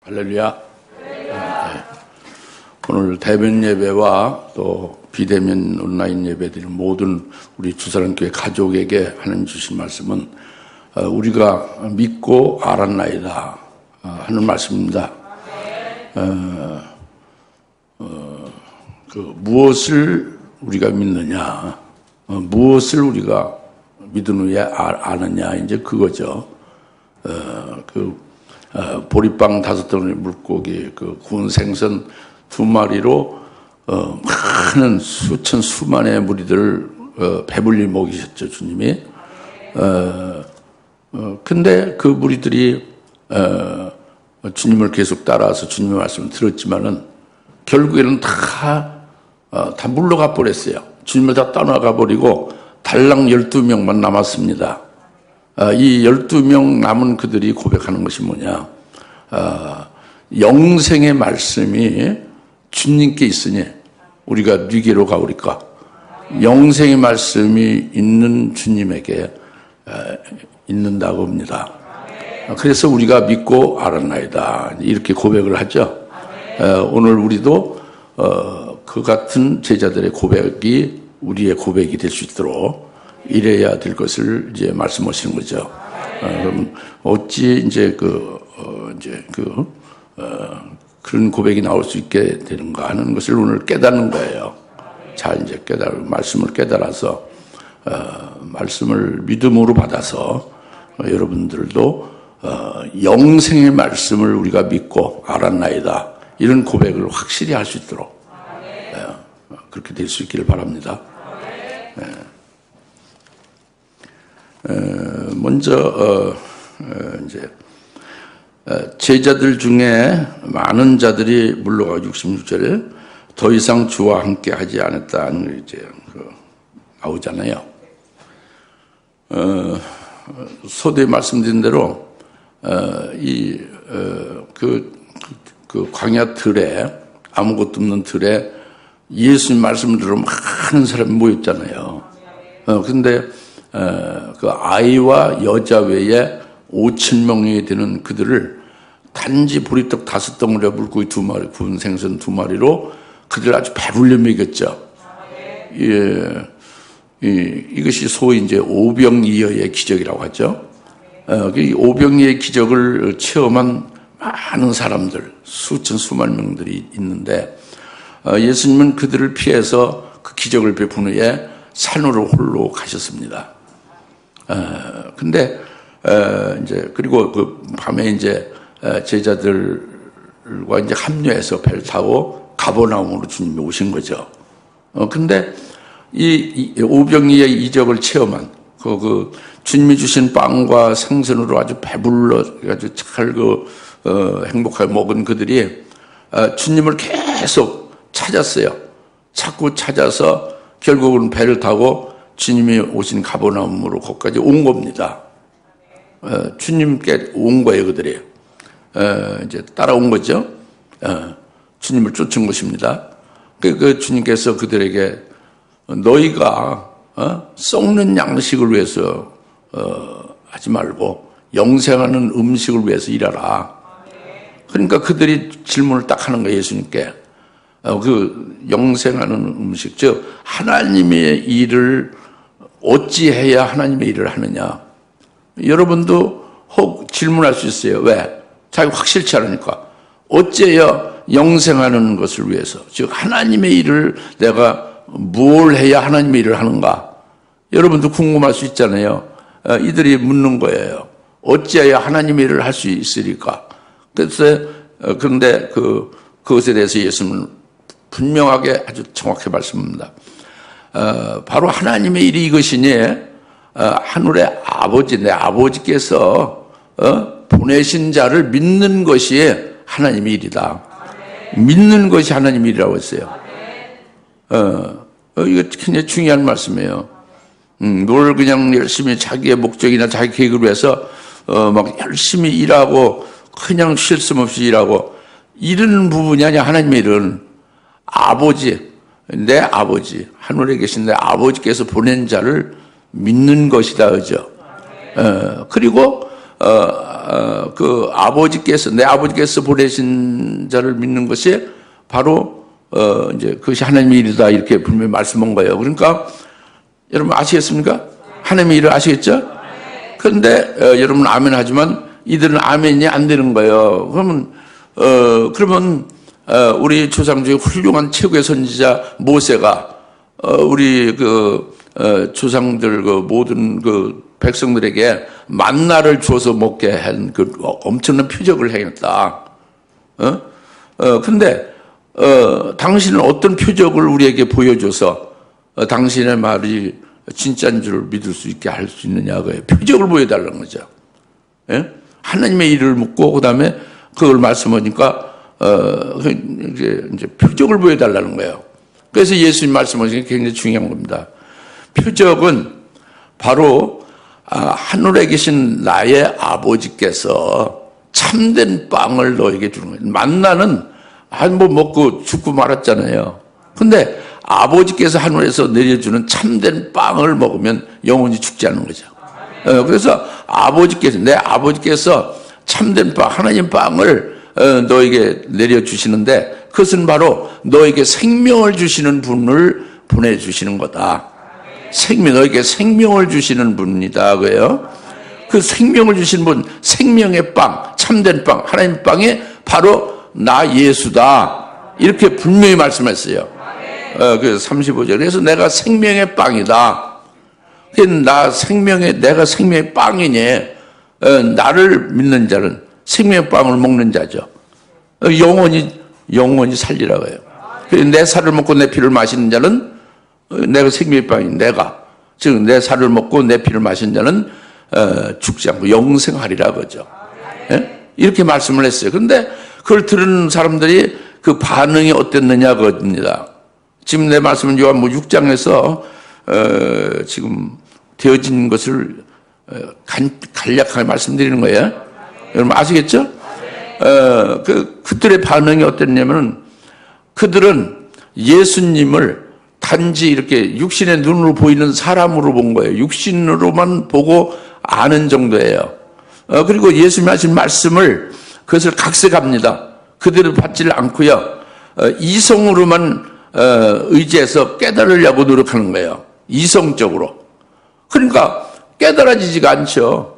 할렐루야. 네. 오늘 대면 예배와 또 비대면 온라인 예배드린 모든 우리 주사랑교회 가족에게 하는 주신 말씀은 우리가 믿고 알았나이다 하는 말씀입니다. 무엇을 우리가 믿느냐, 무엇을 우리가 믿은 후에 아느냐, 이제 그거죠. 보리빵 5덩어리 물고기, 구운 생선 2마리로 많은 수만의 무리들을 배불리 먹이셨죠, 주님이. 근데 그 무리들이 주님을 계속 따라와서 주님의 말씀을 들었지만은 결국에는 다 물러가 버렸어요. 주님을 다 떠나가 버리고 달랑 12명만 남았습니다. 이 12명 남은 그들이 고백하는 것이 뭐냐? 영생의 말씀이 주님께 있으니 우리가 누구로 가오리까? 영생의 말씀이 있는 주님에게 있는다고 합니다. 그래서 우리가 믿고 알았나이다, 이렇게 고백을 하죠. 오늘 우리도 그 같은 제자들의 고백이 우리의 고백이 될 수 있도록 이래야 될 것을 이제 말씀하시는 거죠. 그럼 어찌 이제 그런 고백이 나올 수 있게 되는가 하는 것을 오늘 깨닫는 거예요. 잘 이제 말씀을 깨달아서 말씀을 믿음으로 받아서 여러분들도 영생의 말씀을 우리가 믿고 알았나이다, 이런 고백을 확실히 할 수 있도록 그렇게 될 수 있기를 바랍니다. 먼저 이제 제자들 중에 많은 자들이 물러가 66절에 더 이상 주와 함께 하지 않았다는 이제 나오잖아요. 서두에 말씀드린 대로 그 광야 들에, 아무것도 없는 들에 예수님 말씀을 들어 많은 사람이 모였잖아요. 근데 그 아이와 여자 외에 5,000명이 되는 그들을 단지 보리떡 5덩어리와 물고기 2마리, 구운 생선 2마리로 그들을 아주 배불려 먹였죠. 이것이 소위 이제 오병이어의 기적이라고 하죠. 이 오병이어의 기적을 체험한 많은 사람들, 수만 명들이 있는데 예수님은 그들을 피해서 그 기적을 베푼 후에 산으로 홀로 가셨습니다. 근데 이제 그리고 그 밤에 이제 제자들과 이제 합류해서 배를 타고 가버나움으로 주님이 오신 거죠. 근데 이 오병이의 이적을 체험한 그 주님이 주신 빵과 생선으로 아주 배불러 아주 잘 행복하게 먹은 그들이 주님을 계속 찾았어요. 자꾸 찾아서 결국은 배를 타고 주님이 오신 가버나움으로 거기까지 온 겁니다. 주님께 온 거예요, 그들이. 이제 따라온 거죠. 주님을 쫓은 것입니다. 그 주님께서 그들에게 너희가 썩는 양식을 위해서 하지 말고 영생하는 음식을 위해서 일하라. 그러니까 그들이 질문을 딱 하는 거예요, 예수님께. 그 영생하는 음식, 즉 하나님의 일을 어찌해야 하나님의 일을 하느냐. 여러분도 혹 질문할 수 있어요. 왜? 자기 확실치 않으니까. 어찌해야 영생하는 것을 위해서, 즉 하나님의 일을 내가 뭘 해야 하나님의 일을 하는가? 여러분도 궁금할 수 있잖아요. 이들이 묻는 거예요. 어찌해야 하나님의 일을 할 수 있으리까? 그런데 그것에 대해서 예수님은 분명하게 아주 정확히 말씀합니다. 바로 하나님의 일이 이것이니 하늘의 아버지, 내 아버지께서 보내신 자를 믿는 것이 하나님의 일이다. 믿는 것이 하나님의 일이라고 했어요. 이거 굉장히 중요한 말씀이에요. 뭘 그냥 열심히 자기의 목적이나 자기 계획을 위해서 막 열심히 일하고 그냥 쉴 틈 없이 일하고 이런 부분이 아니야. 하나님의 일은 아버지, 내 아버지, 하늘에 계신 내 아버지께서 보낸 자를 믿는 것이다, 그죠? 그리고 그 아버지께서, 내 아버지께서 보내신 자를 믿는 것이 바로 이제 그것이 하나님의 일이다, 이렇게 분명히 말씀한 거예요. 그러니까 여러분 아시겠습니까? 하나님의 일을 아시겠죠? 그런데 여러분 아멘 하지만 이들은 아멘이 안 되는 거예요. 그러면 우리 조상 중에 훌륭한 최고의 선지자 모세가 우리 조상들 모든 백성들에게 만나를 주어서 먹게 한 그 엄청난 표적을 행했다. 근데 당신은 어떤 표적을 우리에게 보여줘서 당신의 말이 진짜인 줄 믿을 수 있게 할 수 있느냐고요. 표적을 보여달라는 거죠. 예? 하나님의 일을 묻고 그다음에 그걸 말씀하니까 이제 표적을 보여달라는 거예요. 그래서 예수님 말씀하신 게 굉장히 중요한 겁니다. 표적은 바로 하늘에 계신 나의 아버지께서 참된 빵을 너에게 주는 거예요. 만나는 뭐 먹고 죽고 말았잖아요. 근데 아버지께서 하늘에서 내려주는 참된 빵을 먹으면 영원히 죽지 않는 거죠. 그래서 내 아버지께서 참된 빵, 하나님 빵을 너에게 내려주시는데 그것은 바로 너에게 생명을 주시는 분을 보내주시는 거다. 너에게 생명을 주시는 분이다. 그래요. 그 생명을 주시는 분, 생명의 빵, 참된 빵, 하나님 빵이 바로 나 예수다. 이렇게 분명히 말씀했어요. 그래서 35절. 그래서 내가 생명의 빵이다. 내가 생명의 빵이니 나를 믿는 자는 생명의 빵을 먹는 자죠. 영원히 살리라고 해요. 내 살을 먹고 내 피를 마시는 자는 내가 생명의 빵인 즉 내 살을 먹고 내 피를 마시는 자는 죽지 않고 영생하리라 그러죠. 예? 이렇게 말씀을 했어요. 그런데 그걸 들은 사람들이 그 반응이 어땠느냐 그겁니다. 지금 내 말씀은 요한복음 6장에서 지금 되어진 것을 간략하게 말씀드리는 거예요. 여러분 아시겠죠? 그들의 반응이 어땠냐면 그들은 예수님을 단지 이렇게 육신의 눈으로 보이는 사람으로 본 거예요. 육신으로만 보고 아는 정도예요. 그리고 예수님이 하신 말씀을 그것을 각색합니다. 그대로 받지를 않고요. 이성으로만 의지해서 깨달으려고 노력하는 거예요. 이성적으로. 그러니까 깨달아지지가 않죠.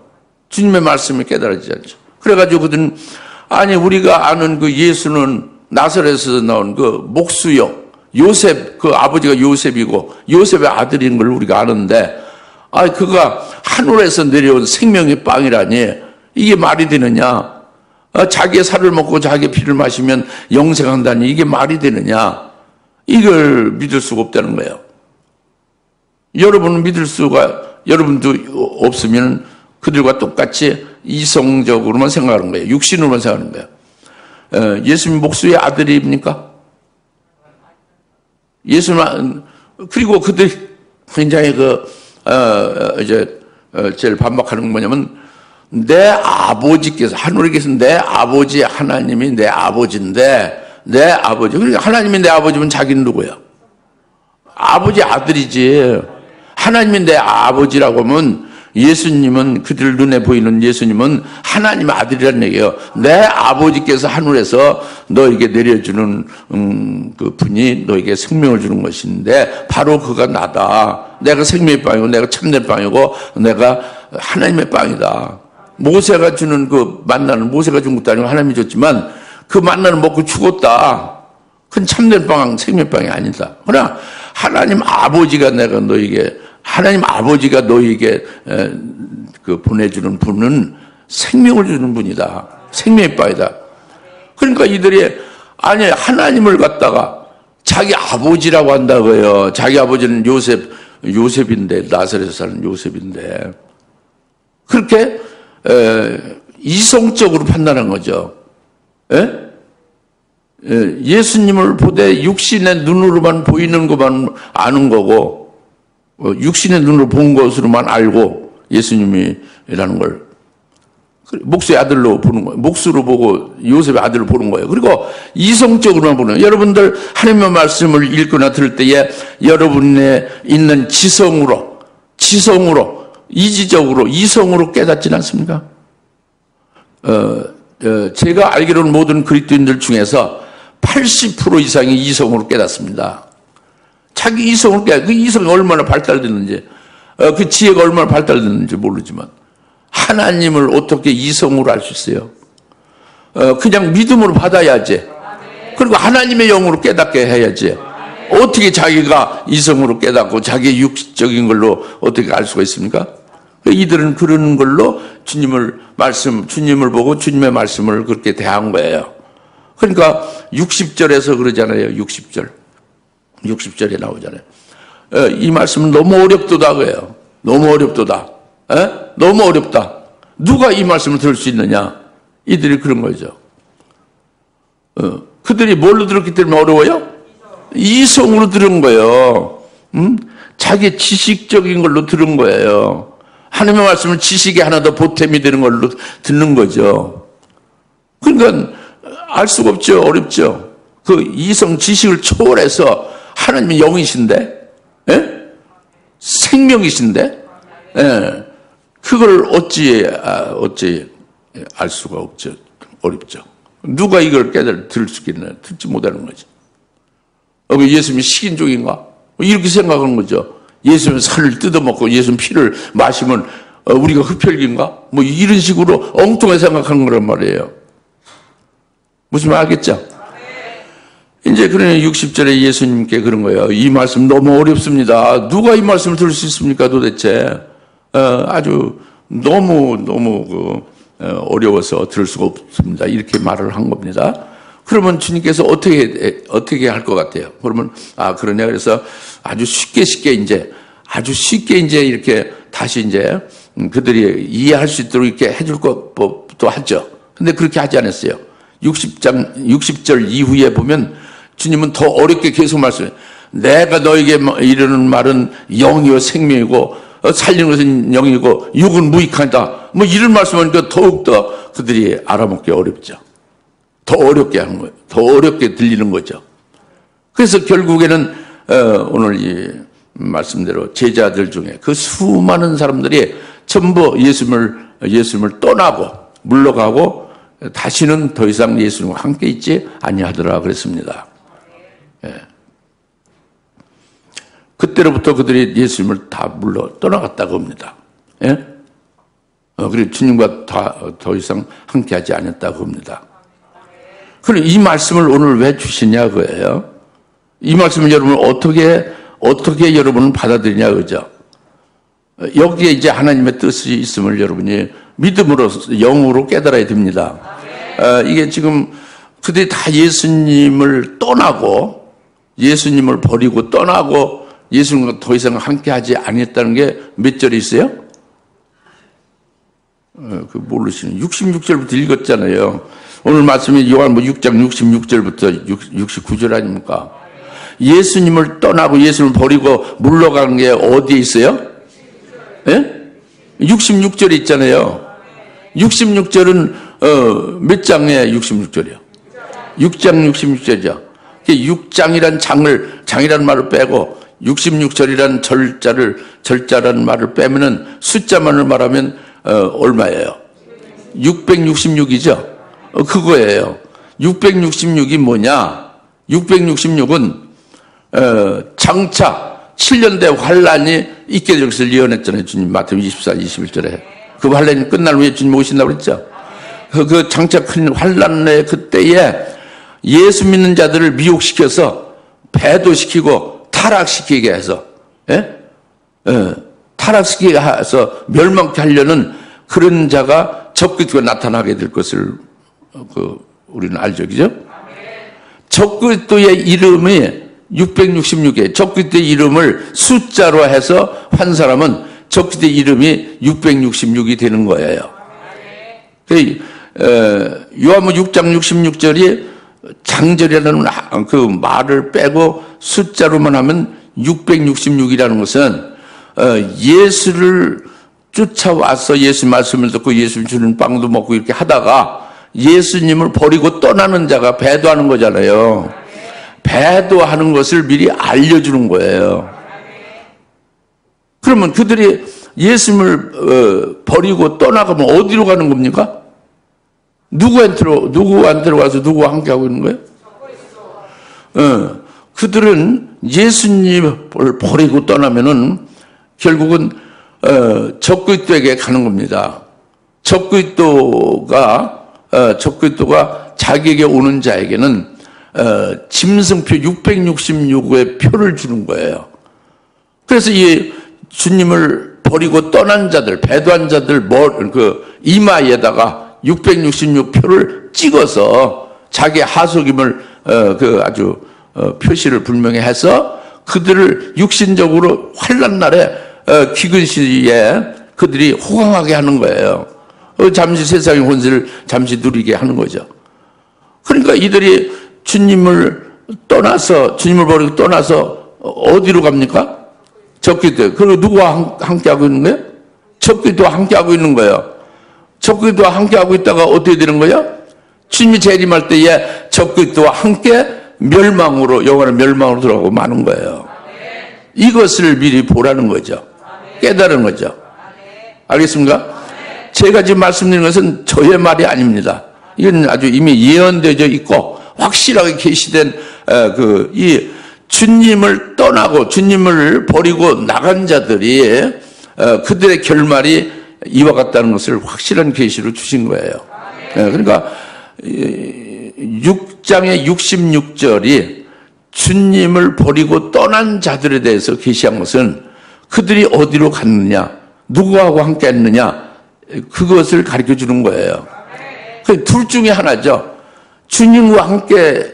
주님의 말씀이 깨달아지지 않죠. 그래가지고 그들은 아니 우리가 아는 그 예수는 나사렛에서 나온 그 목수요. 요셉, 그 아버지가 요셉이고 요셉의 아들인 걸 우리가 아는데 그가 하늘에서 내려온 생명의 빵이라니 이게 말이 되느냐. 자기의 살을 먹고 자기의 피를 마시면 영생한다니 이게 말이 되느냐. 이걸 믿을 수가 없다는 거예요. 여러분도 없으면 그들과 똑같이 이성적으로만 생각하는 거예요. 육신으로만 생각하는 거예요. 예수님 목수의 아들입니까? 그리고 그들이 굉장히 제일 반박하는 건 뭐냐면 내 아버지께서, 하늘에 계신 내 아버지 하나님이 내 아버지인데 내 아버지, 그러니까 하나님이 내 아버지면 자기는 누구야? 아버지 아들이지. 하나님이 내 아버지라고 하면 예수님은, 그들 눈에 보이는 예수님은 하나님의 아들이라는 얘기예요. 내 아버지께서 하늘에서 너에게 내려주는 그 분이 너에게 생명을 주는 것인데 바로 그가 나다. 내가 생명의 빵이고 내가 참된 빵이고 내가 하나님의 빵이다. 모세가 주는 그 만나는, 모세가 준 것도 아니고 하나님이 줬지만 그 만나는 먹고 죽었다. 그건 참된 빵, 생명의 빵이 아니다. 그러나 하나님 아버지가 하나님 아버지가 너에게 그 보내주는 분은 생명을 주는 분이다. 생명의 빵이다. 그러니까 이들이 하나님을 갖다가 자기 아버지라고 한다고요. 자기 아버지는 요셉인데, 나사렛에서 사는 요셉인데 그렇게 이성적으로 판단한 거죠. 예수님을 보되 육신의 눈으로만 보이는 것만 아는 거고 육신의 눈으로 본 것으로만 알고 예수님이라는 걸 목수의 아들로 보는 거예요. 목수로 보고 요셉의 아들로 보는 거예요. 그리고 이성적으로만 보는 거예요. 여러분들 하나님의 말씀을 읽거나 들을 때에 여러분의 있는 지성으로 이지적으로 이성으로 깨닫지는 않습니까? 제가 알기로는 모든 그리스도인들 중에서 80% 이상이 이성으로 깨닫습니다. 자기 이성으로 그 이성이 얼마나 발달됐는지, 그 지혜가 얼마나 발달됐는지 모르지만 하나님을 어떻게 이성으로 알 수 있어요? 그냥 믿음으로 받아야지. 그리고 하나님의 영으로 깨닫게 해야지. 어떻게 자기가 이성으로 깨닫고 자기의 육적인 걸로 어떻게 알 수가 있습니까? 이들은 그런 걸로 주님을 보고 주님의 말씀을 그렇게 대한 거예요. 그러니까 60절에서 그러잖아요. 60절에 나오잖아요. 이 말씀은 너무 어렵도다 그래요. 너무 어렵도다. 너무 어렵다. 누가 이 말씀을 들을 수 있느냐? 이들이 그런 거죠. 그들이 뭘로 들었기 때문에 어려워요? 이성으로 들은 거예요. 자기 지식적인 걸로 들은 거예요. 하나님의 말씀을 지식이 하나 더 보탬이 되는 걸로 듣는 거죠. 그러니까 알 수가 없죠. 어렵죠. 그 이성 지식을 초월해서 하나님의 영이신데, 생명이신데, 그걸 어찌 알 수가 없죠. 어렵죠. 누가 이걸 들을 수 있겠나? 듣지 못하는 거죠. 예수님이 식인종인가? 이렇게 생각하는 거죠. 예수님 살을 뜯어먹고 예수님 피를 마시면 우리가 흡혈귀인가? 뭐 이런 식으로 엉뚱하게 생각하는 거란 말이에요. 무슨 말 알겠죠? 이제 그러니 60절에 예수님께 그런 거예요. 이 말씀 너무 어렵습니다. 누가 이 말씀을 들을 수 있습니까 도대체? 아주 너무 어려워서 들을 수가 없습니다. 이렇게 말을 한 겁니다. 그러면 주님께서 어떻게 할 것 같아요? 그러면, 그러냐. 그래서 아주 쉽게 이제 이렇게 다시 이제 그들이 이해할 수 있도록 이렇게 해줄 것도 하죠. 근데 그렇게 하지 않았어요. 60절 이후에 보면 주님은 더 어렵게 계속 말씀해요. 내가 너에게 이르는 말은 영이요 생명이고, 살리는 것은 영이고, 육은 무익하다. 뭐 이런 말씀하니까 더욱더 그들이 알아먹기 어렵죠. 더 어렵게 하는 거예요. 더 어렵게 들리는 거죠. 그래서 결국에는 오늘 이 말씀대로 제자들 중에 그 수많은 사람들이 전부 예수님을 떠나고 물러가고 다시는 더 이상 예수님과 함께 있지 아니하더라 그랬습니다. 그때로부터 그들이 예수님을 다 물러 떠나갔다고 합니다. 그리고 주님과 더 이상 함께하지 않았다고 합니다. 그럼 이 말씀을 오늘 왜 주시냐 그거예요. 이 말씀을 여러분 어떻게 여러분은 받아들이냐 그죠. 여기에 이제 하나님의 뜻이 있음을 여러분이 믿음으로 영으로 깨달아야 됩니다. 이게 지금 그들이 다 예수님을 떠나고 예수님을 버리고 떠나고 예수님과 더 이상 함께하지 않았다는 게 몇 절에 있어요? 모르시는 66절부터 읽었잖아요. 오늘 말씀이 요한복음 6장 66절부터 69절 아닙니까? 예수님을 떠나고 예수님을 버리고 물러가는 게 어디에 있어요? 66절에 있잖아요. 66절은 몇 장에 66절이요? 6장 66절이죠. 6장이란 장이란 말을 빼고 66절이란 절자라는 말을 빼면은 숫자만을 말하면 얼마예요? 666이죠? 그거예요. 666이 뭐냐? 666은 장차 7년 대 환란이 있게 될 것을 예언했잖아요. 주님 마태복음 24, 21절에. 그 환란이 끝날 후에 주님 오신다고 그랬죠. 그 장차 큰 환란의 그때에 예수 믿는 자들을 미혹시켜서 배도시키고 타락시키게 해서 타락시키게 해서 멸망케 하려는 그런 자가 적그리스도가 나타나게 될 것을 우리는 알죠. 그죠? 적그리스도의 이름이 666에 적그리스도의 이름을 숫자로 해서 한 사람은 적그리스도의 이름이 666이 되는 거예요. 요한복음 6장 66절이 장절이라는 그 말을 빼고 숫자로만 하면 666이라는 것은 예수를 쫓아와서 예수 말씀을 듣고 예수 주는 빵도 먹고 이렇게 하다가 예수님을 버리고 떠나는 자가 배도하는 거잖아요. 배도하는 것을 미리 알려주는 거예요. 그러면 그들이 예수님을 버리고 떠나가면 어디로 가는 겁니까? 누구한테로 가서 누구와 함께 하고 있는 거예요? 그들은 예수님을 버리고 떠나면은 결국은 적그리스도에게 가는 겁니다. 적그리스도가 자기에게 오는 자에게는 짐승표 666의 표를 주는 거예요. 그래서 이 주님을 버리고 떠난 자들, 배도한 자들 이마에다가 666표를 찍어서 자기 하속임을 아주 표시를 분명히 해서 그들을 육신적으로 환난 날에 기근 시에 그들이 호강하게 하는 거예요. 잠시 세상의 혼세를 잠시 누리게 하는 거죠. 그러니까 이들이 주님을 버리고 떠나서 어디로 갑니까? 적그리스도. 그리고 누구와 함께 하고 있는 거예요? 적그리스도와 함께 하고 있는 거예요. 적그리스도와 함께 하고 있다가 어떻게 되는 거예요? 주님이 재림할 때에 적그리스도와 함께 영원한 멸망으로 들어가고 마는 거예요. 이것을 미리 보라는 거죠. 깨달은 거죠. 알겠습니까? 제가 지금 말씀드리는 것은 저의 말이 아닙니다. 이건 아주 이미 예언되어 있고 확실하게 계시된 이 주님을 떠나고 주님을 버리고 나간 자들이 그들의 결말이 이와 같다는 것을 확실한 계시로 주신 거예요. 그러니까 6장의 66절이 주님을 버리고 떠난 자들에 대해서 계시한 것은 그들이 어디로 갔느냐, 누구하고 함께 했느냐, 그것을 가르쳐 주는 거예요. 둘 중에 하나죠. 주님과 함께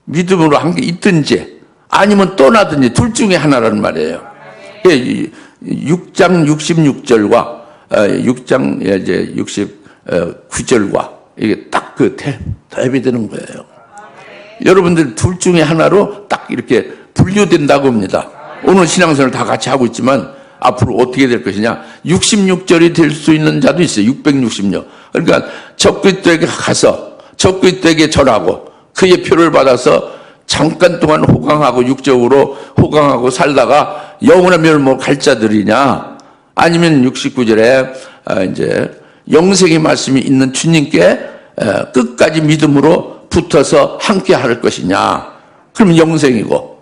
믿음으로 함께 있든지 아니면 떠나든지 둘 중에 하나라는 말이에요. 6장 66절과 6장 이제 69절과 이게 딱 대비되는 거예요. 여러분들 둘 중에 하나로 딱 이렇게 분류된다고 합니다. 오늘 신앙생활을 다 같이 하고 있지만 앞으로 어떻게 될 것이냐. 66절이 될 수 있는 자도 있어요. 666. 그러니까 적그리스도에게 가서 적그리스도에게 절하고 그의 표를 받아서 잠깐 동안 호강하고 육적으로 호강하고 살다가 영원한 멸망으로 갈 자들이냐, 아니면 69절에 이제 영생의 말씀이 있는 주님께 끝까지 믿음으로 붙어서 함께 할 것이냐. 그러면 영생이고,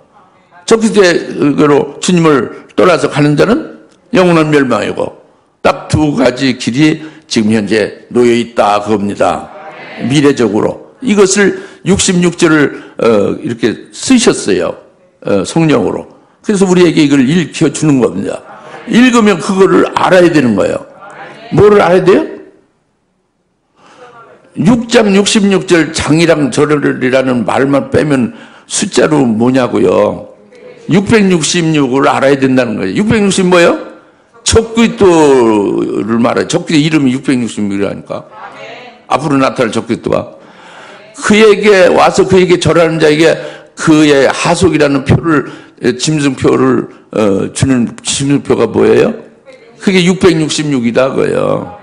적그리스도로 주님을 떠나서 가는 자는 영원한 멸망이고, 딱 두 가지 길이 지금 현재 놓여 있다 그겁니다. 미래적으로 이것을 66절을 이렇게 쓰셨어요. 성령으로. 그래서 우리에게 이걸 읽혀주는 겁니다. 읽으면 그거를 알아야 되는 거예요. 뭐를 알아야 돼요? 6장 66절 장이랑 절이라는 말만 빼면 숫자로 뭐냐고요. 666을 알아야 된다는 거예요. 660 뭐예요? 적그리스도를 말해요. 적그리스도 이름이 666이라니까. 앞으로 나타날 적그리스도가. 그에게 와서 그에게 절하는 자에게 그의 하속이라는 표를, 짐승표를 주는 짐승표가 뭐예요? 그게 666이다 그거예요.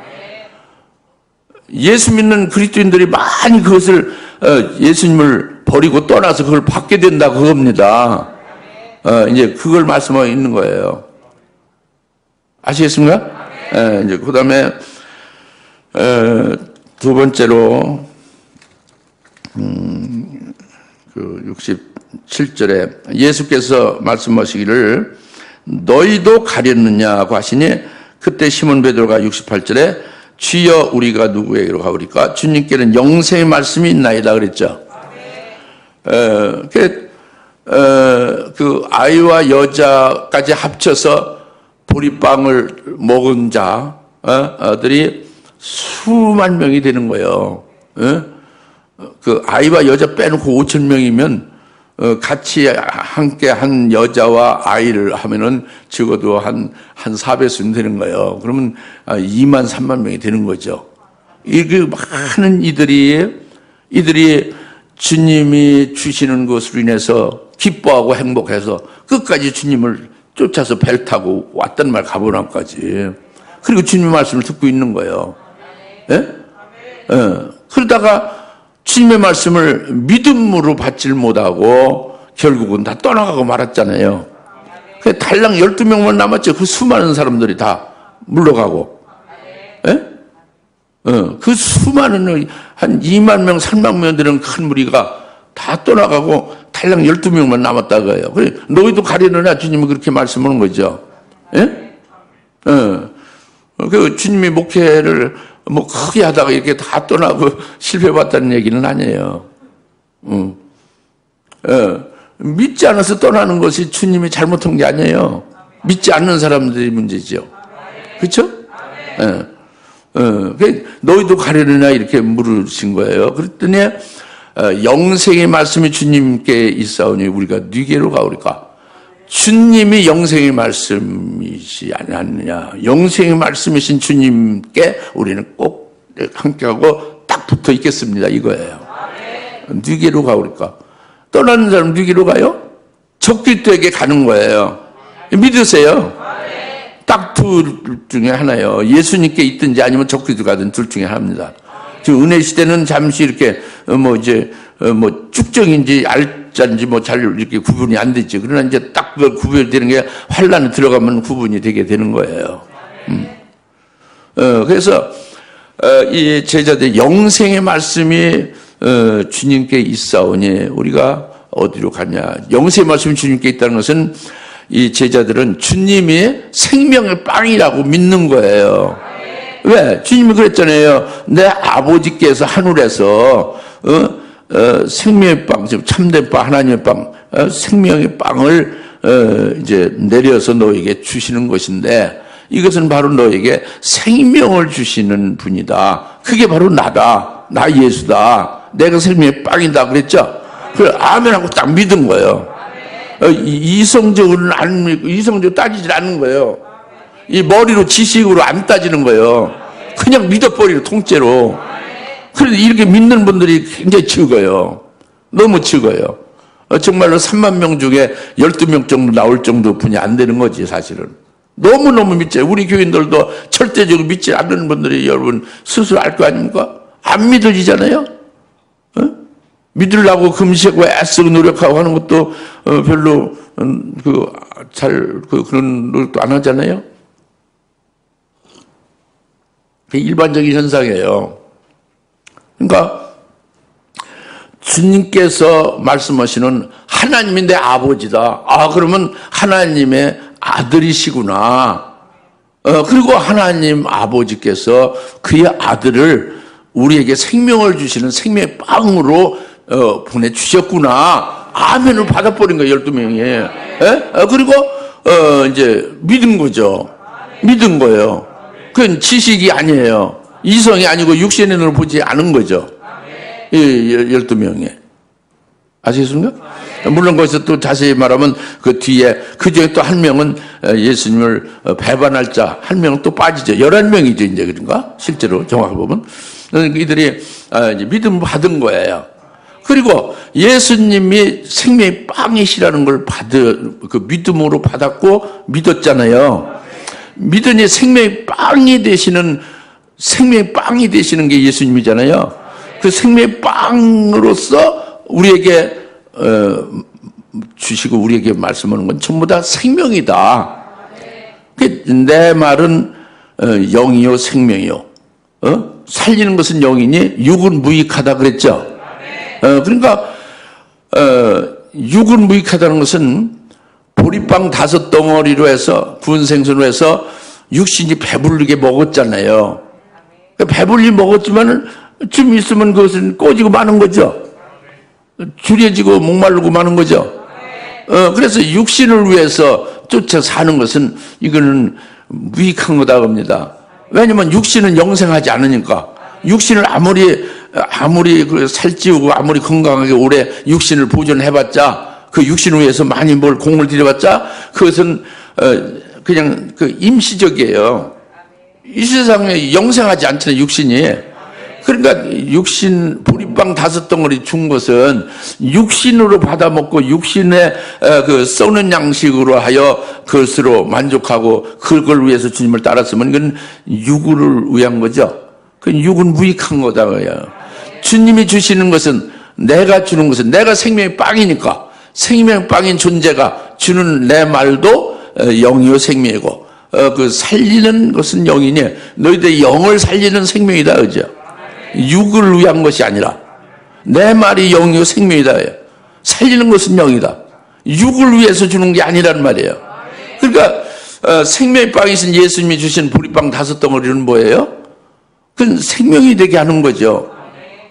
예수 믿는 그리스도인들이 많이 그것을 예수님을 버리고 떠나서 그걸 받게 된다 그겁니다. 이제 그걸 말씀하고 있는 거예요. 아시겠습니까? 이제 그 다음에 두 번째로 그 67절에 예수께서 말씀하시기를 너희도 가렸느냐고 하시니 그때 시몬 베드로가 68절에 주여 우리가 누구에게로 가오리까? 주님께는 영생의 말씀이 있나이다 그랬죠. 그 아이와 여자까지 합쳐서 보리빵을 먹은 자들이 수만 명이 되는 거예요. 그 아이와 여자 빼놓고 5천 명이면 같이 함께 한 여자와 아이를 하면은 적어도 한 4배수는 되는 거예요. 그러면 2만 3만 명이 되는 거죠. 이 많은 이들이 주님이 주시는 것으로 인해서 기뻐하고 행복해서 끝까지 주님을 쫓아서 배를 타고 왔단 말 가보람까지. 그리고 주님의 말씀을 듣고 있는 거예요. 예? 그러다가 주님의 말씀을 믿음으로 받질 못하고 결국은 다 떠나가고 말았잖아요. 달랑 12명만 남았죠. 그 수많은 사람들이 다 물러가고. 예? 그 수많은 한 2만 명, 3만 명 되는 큰 무리가 다 떠나가고 달랑 12명만 남았다고요. 그래, 너희도 가려느냐? 주님이 그렇게 말씀하는 거죠. 예? 그 주님이 목회를 뭐 크게 하다가 이렇게 다 떠나고 실패봤다는 얘기는 아니에요. 믿지 않아서 떠나는 것이 주님이 잘못한 게 아니에요. 믿지 않는 사람들이 문제죠. 그렇죠? 너희도 가려느냐 이렇게 물으신 거예요. 그랬더니 영생의 말씀이 주님께 있사오니 우리가 네게로 가오리까. 주님이 영생의 말씀이시 아니느냐. 영생의 말씀이신 주님께 우리는 꼭 함께하고 딱 붙어 있겠습니다. 이거예요. 네게로 가오리까. 떠나는 사람 네게로 가요? 적그리스도에게 가는 거예요. 믿으세요? 딱 둘 중에 하나예요. 예수님께 있든지 아니면 적그리스도 가든 둘 중에 하나입니다. 지금 은혜 시대는 잠시 이렇게 쭉정인지 알짜인지 잘 이렇게 구분이 안 되지. 그러나 이제 딱 그걸 구별되는 게 환란에 들어가면 구분이 되게 되는 거예요. 그래서 이 제자들 영생의 말씀이 주님께 있사오니 우리가 어디로 가냐. 영생의 말씀이 주님께 있다는 것은 이 제자들은 주님이 생명의 빵이라고 믿는 거예요. 왜? 주님이 그랬잖아요. 내 아버지께서 하늘에서 생명의 빵, 참된 빵, 하나님의 빵, 생명의 빵을 이제 내려서 너에게 주시는 것인데 이것은 바로 너에게 생명을 주시는 분이다. 그게 바로 나다. 나 예수다. 내가 생명의 빵이다. 그랬죠? 그래, 아멘하고 딱 믿은 거예요. 이성적으로는 안 믿고, 이성적으로 따지질 않는 거예요. 이 머리로 지식으로 안 따지는 거예요. 그냥 믿어버리고 통째로. 그래서 이렇게 믿는 분들이 굉장히 적어요. 너무 적어요. 정말로 3만 명 중에 12명 정도 나올 정도 분이 안 되는 거지, 사실은. 너무너무 믿죠. 우리 교인들도 절대적으로 믿지 않는 분들이 여러분 스스로 알 거 아닙니까? 안 믿어지잖아요? 믿으려고 금식하고 애쓰고 노력하고 하는 것도 별로 그런 노력도 안 하잖아요. 그게 일반적인 현상이에요. 그러니까 주님께서 말씀하시는 하나님이 내 아버지다. 아, 그러면 하나님의 아들이시구나. 그리고 하나님 아버지께서 그의 아들을 우리에게 생명을 주시는 생명의 빵으로 보내주셨구나. 아멘을 받아버린 거예요, 12명이. 그리고, 이제, 믿은 거죠. 믿은 거예요. 그건 지식이 아니에요. 이성이 아니고 육신의 눈으로 보지 않은 거죠. 12명이. 아시겠습니까? 물론 거기서 또 자세히 말하면 그 뒤에, 그 중에 또 한 명은 예수님을 배반할 자, 한 명은 또 빠지죠. 11명이죠, 이제 그런가? 실제로 정확히 보면. 이들이 이제 믿음을 받은 거예요. 그리고 예수님이 생명의 빵이시라는 걸 그 믿음으로 받았고 믿었잖아요. 믿으니 생명의 빵이 되시는 게 예수님이잖아요. 그 생명의 빵으로서 우리에게 주시고 우리에게 말씀하는 건 전부 다 생명이다. 내 말은 영이요 생명이요. 살리는 것은 영이니 육은 무익하다 그랬죠. 그러니까 육은 무익하다는 것은 보리빵 5덩어리로 해서 구운 생선으로 해서 육신이 배부르게 먹었잖아요. 배불리 먹었지만 좀 있으면 그것은 꼬지고 마는 거죠. 줄여지고 목마르고 마는 거죠. 그래서 육신을 위해서 쫓아 사는 것은 이거는 무익한 거다 겁니다. 왜냐면 육신은 영생하지 않으니까. 육신을 아무리 살찌우고 아무리 건강하게 오래 육신을 보존해봤자 그 육신을 위해서 많이 뭘 공을 들여봤자 그것은 그냥 임시적이에요. 이 세상에 영생하지 않잖아요, 육신이. 그러니까 육신 보리빵 5덩어리 준 것은 육신으로 받아먹고 육신의 그 썩는 양식으로 하여 그것으로 만족하고 그걸 위해서 주님을 따랐으면 이건 육을 위한 거죠. 그 육은 무익한 거다고요. 주님이 주시는 것은 내가 주는 것은 내가 생명의 빵이니까 생명의 빵인 존재가 주는 내 말도 영이요 생명이고 그 살리는 것은 영이니 너희들의 영을 살리는 생명이다. 그죠? 육을 위한 것이 아니라 내 말이 영이고 생명이다. 살리는 것은 영이다. 육을 위해서 주는 게 아니란 말이에요. 그러니까 생명의 빵이신 예수님이 주신 보리빵 5덩어리는 뭐예요? 그건 생명이 되게 하는 거죠.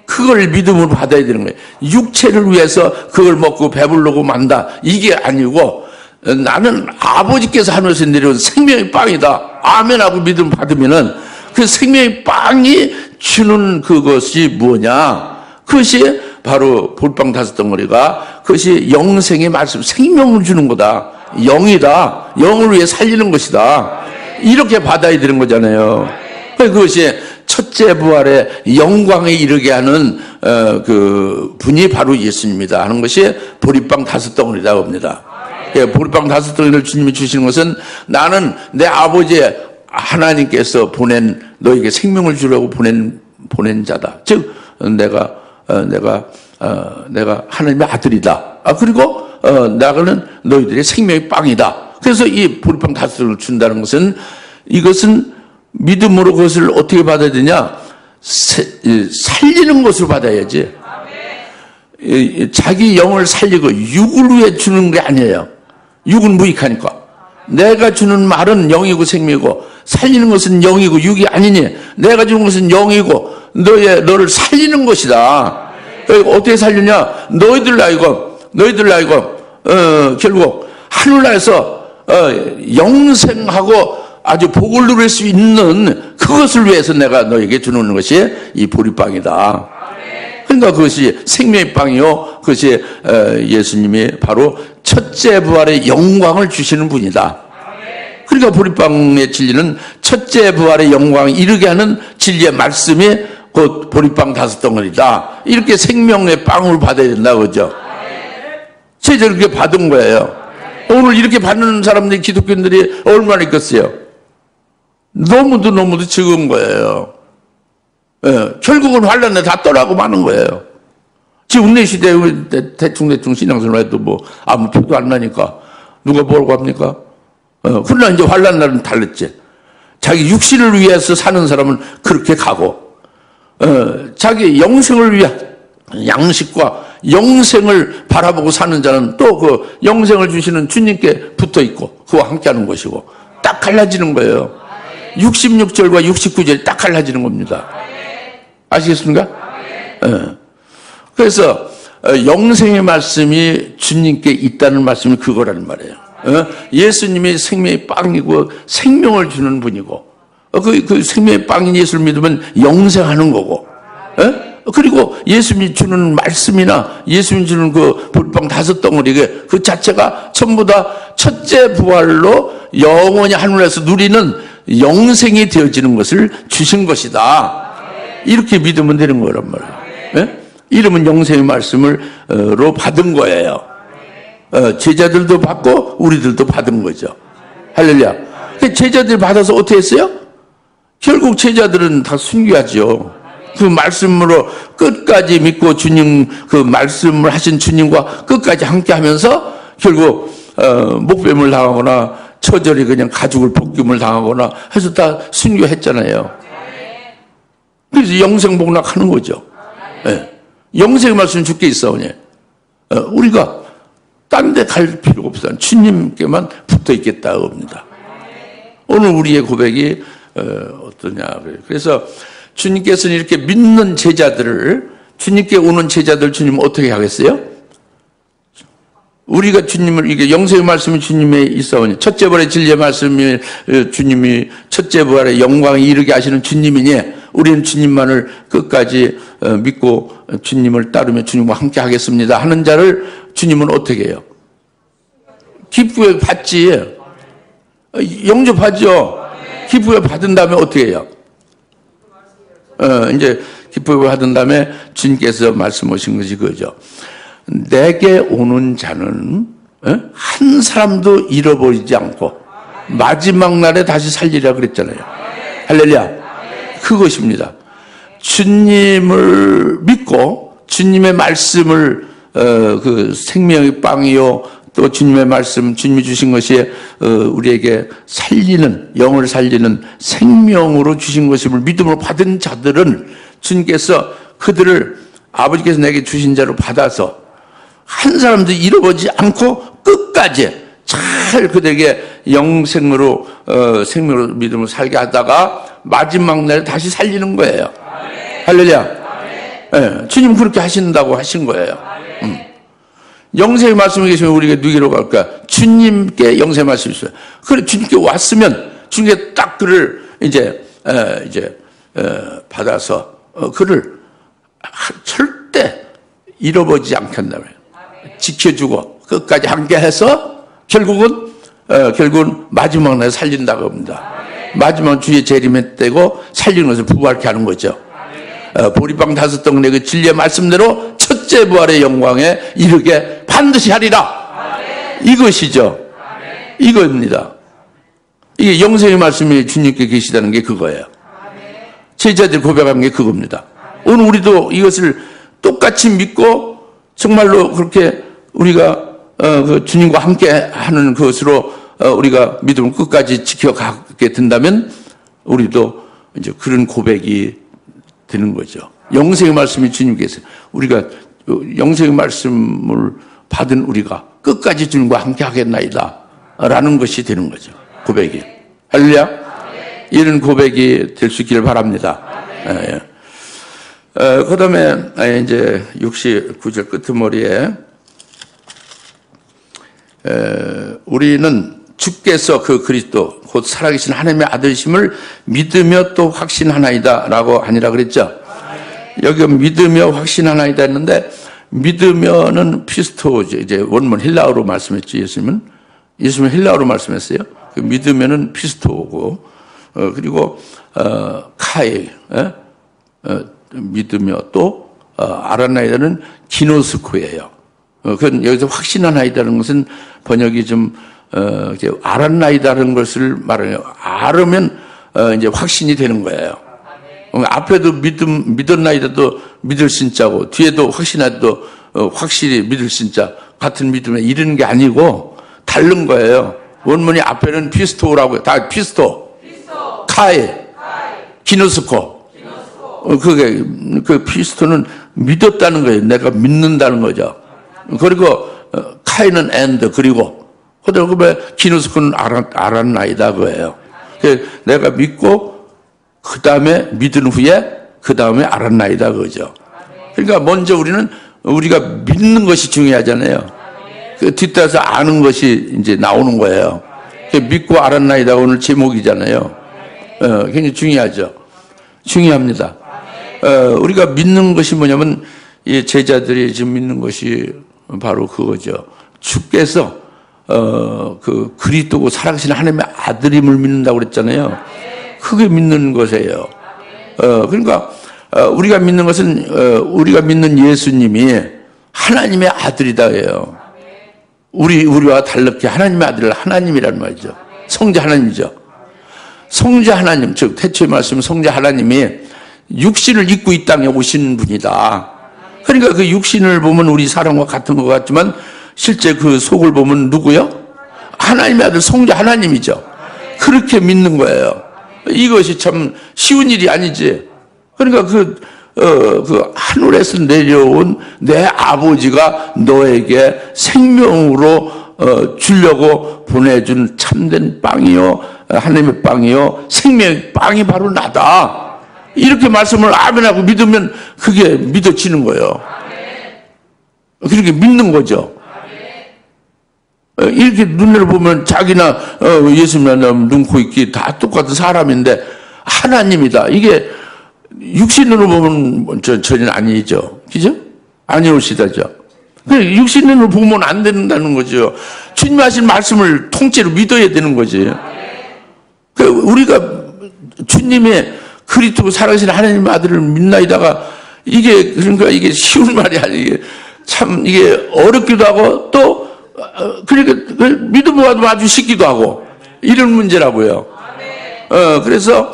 그걸 믿음으로 받아야 되는 거예요. 육체를 위해서 그걸 먹고 배부르고 만다 이게 아니고 나는 아버지께서 하늘에서 내려온 생명의 빵이다. 아멘 하고 믿음 받으면은 그 생명의 빵이 주는 그것이 뭐냐? 그것이 바로 보리빵 5덩어리가 그것이 영생의 말씀, 생명을 주는 거다. 영이다. 영을 위해 살리는 것이다. 이렇게 받아야 되는 거잖아요. 그것이 첫째 부활의 영광에 이르게 하는 그 분이 바로 예수님이다 하는 것이 보리빵 5덩어리라고 합니다. 보리빵 5덩어리를 주님이 주시는 것은 나는 내 아버지 하나님께서 보낸 너에게 생명을 주려고 보낸 자다. 즉 내가 하나님의 아들이다. 그리고 나는 너희들의 생명의 빵이다. 그래서 이 보리빵 5덩어리를 준다는 것은 이것은 믿음으로 그것을 어떻게 받아야 되냐? 살리는 것으로 받아야지. 자기 영을 살리고 육을 위해 주는 게 아니에요. 육은 무익하니까. 내가 주는 말은 영이고 생명이고 살리는 것은 영이고 육이 아니니 내가 주는 것은 영이고 너를 살리는 것이다. 어떻게 살리냐? 너희들 나이고 결국 하늘나라에서 영생하고 아주 복을 누릴 수 있는 그것을 위해서 내가 너에게 주는 것이 이 보리빵이다. 그러니까 그것이 생명의 빵이요. 그것이 예수님이 바로 첫째 부활의 영광을 주시는 분이다. 그러니까 보리빵의 진리는 첫째 부활의 영광을 이르게 하는 진리의 말씀이 곧 보리빵 5덩어리다. 이렇게 생명의 빵을 받아야 된다. 그죠? 제대로 그렇게 받은 거예요. 오늘 이렇게 받는 사람들이 기독교인들이 얼마나 있겠어요? 너무도 적은 거예요. 결국은 환란에 다 떠나고 마는 거예요. 지금 은혜 시대에 대충 신앙생활 해도 뭐 아무 표도 안 나니까 누가 뭐라고 합니까? 그러나 이제 환란 날은 달랐지. 자기 육신을 위해서 사는 사람은 그렇게 가고, 자기 영생을 위한 양식과 영생을 바라보고 사는 자는 또 그 영생을 주시는 주님께 붙어 있고 그와 함께 하는 것이고 딱 갈라지는 거예요. 66절과 69절이 딱 갈라지는 겁니다. 아시겠습니까? 그래서 영생의 말씀이 주님께 있다는 말씀이 그거라는 말이에요. 예수님이 생명의 빵이고 생명을 주는 분이고 그 생명의 빵인 예수를 믿으면 영생하는 거고 그리고 예수님이 주는 말씀이나 예수님이 주는 그 보리빵 5덩어리 그 자체가 전부 다 첫째 부활로 영원히 하늘에서 누리는 영생이 되어지는 것을 주신 것이다. 이렇게 믿으면 되는 거란 말이에요. 이러면 영생의 말씀으로 받은 거예요. 제자들도 받고 우리들도 받은 거죠. 할렐루야. 제자들이 받아서 어떻게 했어요? 결국 제자들은 다 순교하죠. 그 말씀으로 끝까지 믿고 주님 그 말씀을 하신 주님과 끝까지 함께 하면서 결국 목뱀을 당하거나 처절히 그냥 가죽을 벗김을 당하거나 해서 다 순교했잖아요. 그래서 영생복락하는 거죠. 영생의 말씀 주께 있사오니 우리가 딴 데 갈 필요가 없어요. 주님께만 붙어 있겠다 겁니다. 오늘 우리의 고백이 어떠냐. 그래서 주님께서는 이렇게 믿는 제자들을 주님께 오는 제자들 주님은 어떻게 하겠어요? 우리가 주님을 이게 영생의 말씀이 주님에 있사오니 첫째 부활의 진리의 말씀이 주님이 첫째 부활의 영광에 이르게 하시는 주님이니 우리는 주님만을 끝까지 믿고 주님을 따르며 주님과 함께 하겠습니다 하는 자를 주님은 어떻게 해요? 기쁘게 받지. 영접하죠. 기쁘게 받은 다음에 어떻게 해요? 이제 기쁘게 받은 다음에 주님께서 말씀하신 것이 그거죠. 내게 오는 자는 한 사람도 잃어버리지 않고 마지막 날에 다시 살리라 그랬잖아요. 할렐루야. 그것입니다. 주님을 믿고 주님의 말씀을 그 생명의 빵이요 또 주님의 말씀, 주님이 주신 것이 우리에게 살리는, 영을 살리는 생명으로 주신 것임을 믿음으로 받은 자들은 주님께서 그들을 아버지께서 내게 주신 자로 받아서 한 사람도 잃어버리지 않고 끝까지 잘 그들에게 영생으로 생명으로 믿음으로 살게 하다가 마지막 날에 다시 살리는 거예요. 할렐루야. 네, 주님 그렇게 하신다고 하신 거예요. 영생의 말씀이 계시면 우리가 누구로 갈까? 주님께 영생의 말씀이 있어요. 그래 주님께 왔으면 주님께 딱 그를 이제 받아서 그를 절대 잃어버리지 않겠다며 지켜주고 끝까지 함께해서 결국은 마지막 날에 살린다고 합니다. 마지막 주의 재림에 떼고 살리는 것을 부활케 하는 거죠. 보리빵 5덩이 그 진리의 말씀대로 첫째 부활의 영광에 이르게 반드시 하리라. 이것이죠. 이겁니다. 이게 영생의 말씀이 주님께 계시다는 게 그거예요. 제자들이 고백하는 게 그겁니다. 오늘 우리도 이것을 똑같이 믿고 정말로 그렇게 우리가 그 주님과 함께 하는 것으로 우리가 믿음을 끝까지 지켜가게 된다면 우리도 이제 그런 고백이 되는 거죠. 영생의 말씀이 주님께서 우리가 영생의 말씀을 받은 우리가 끝까지 주님과 함께 하겠나이다 라는 것이 되는 거죠. 고백이. 할렐루야. 이런 고백이 될 수 있기를 바랍니다. 그 다음에 이제 69절 끄트머리에 우리는 주께서 그 그리스도 곧 살아계신 하나님의 아들이심을 믿으며 또 확신하나이다 라고 아니라 그랬죠. 여기 믿으며 확신하나이다 했는데 믿으며는 피스토죠. 이제 원문 헬라어로 말씀했죠. 예수님은 헬라어로 말씀했어요. 그 믿으며는 피스토고 그리고 카이 믿으며 또 아라나이다는 기노스코예요. 그건 여기서 확신하나이다는 것은 번역이 좀 알았나이다라는 것을 말해요. 알으면 이제 확신이 되는 거예요. 앞에도 믿었나이다도 믿을 신자고 뒤에도 확신하도 확실히 믿을 신자 같은 믿음에 이르는 게 아니고 다른 거예요. 원문이 앞에는 피스토라고 다 피스토, 카이, 기노스코. 그게 그 피스토는 믿었다는 거예요. 내가 믿는다는 거죠. 그리고 카이는 and 그리고 그다음에 기노스코는 알았나이다 그거예요. 내가 믿고 그 다음에 믿은 후에 그 다음에 알았나이다 그거죠. 그러니까 먼저 우리가 믿는 것이 중요하잖아요. 그 뒷따라서 아는 것이 이제 나오는 거예요. 믿고 알았나이다 오늘 제목이잖아요. 굉장히 중요하죠. 중요합니다. 우리가 믿는 것이 뭐냐면 이 제자들이 지금 믿는 것이 바로 그거죠. 주께서 그 그리스도고 살아계신 하나님의 아들임을 믿는다고 그랬잖아요. 그게 믿는 것이에요. 그러니까 우리가 믿는 것은 우리가 믿는 예수님이 하나님의 아들이다 해요. 우리와 다르게 하나님의 아들을 하나님이라는 말이죠. 성자 하나님이죠. 성자 하나님, 즉 태초의 말씀 성자 하나님이 육신을 입고 이 땅에 오신 분이다. 그러니까 그 육신을 보면 우리 사람과 같은 것 같지만 실제 그 속을 보면 누구요? 하나님의 아들 성자 하나님이죠. 그렇게 믿는 거예요. 이것이 참 쉬운 일이 아니지. 그러니까 그 하늘에서 내려온 내 아버지가 너에게 생명으로 주려고 보내준 참된 빵이요, 하나님의 빵이요, 생명의 빵이 바로 나다. 이렇게 말씀을 아멘하고 믿으면 그게 믿어지는 거예요. 그렇게 믿는 거죠. 이렇게 눈을 보면 자기나 예수님이나 눈, 코, 입기 다 똑같은 사람인데 하나님이다. 이게 육신으로 보면 전혀 아니죠. 그죠? 아니오시다죠. 육신으로 보면 안 된다는 거죠. 주님 하신 말씀을 통째로 믿어야 되는 거지. 우리가 주님의 그리스도 살아계신 하나님의 아들을 믿나이다가 그러니까 이게 쉬운 말이 아니에요. 참 이게 어렵기도 하고 또 그러니까 믿음과도 아주 쉽기도 하고 이런 문제라고요. 그래서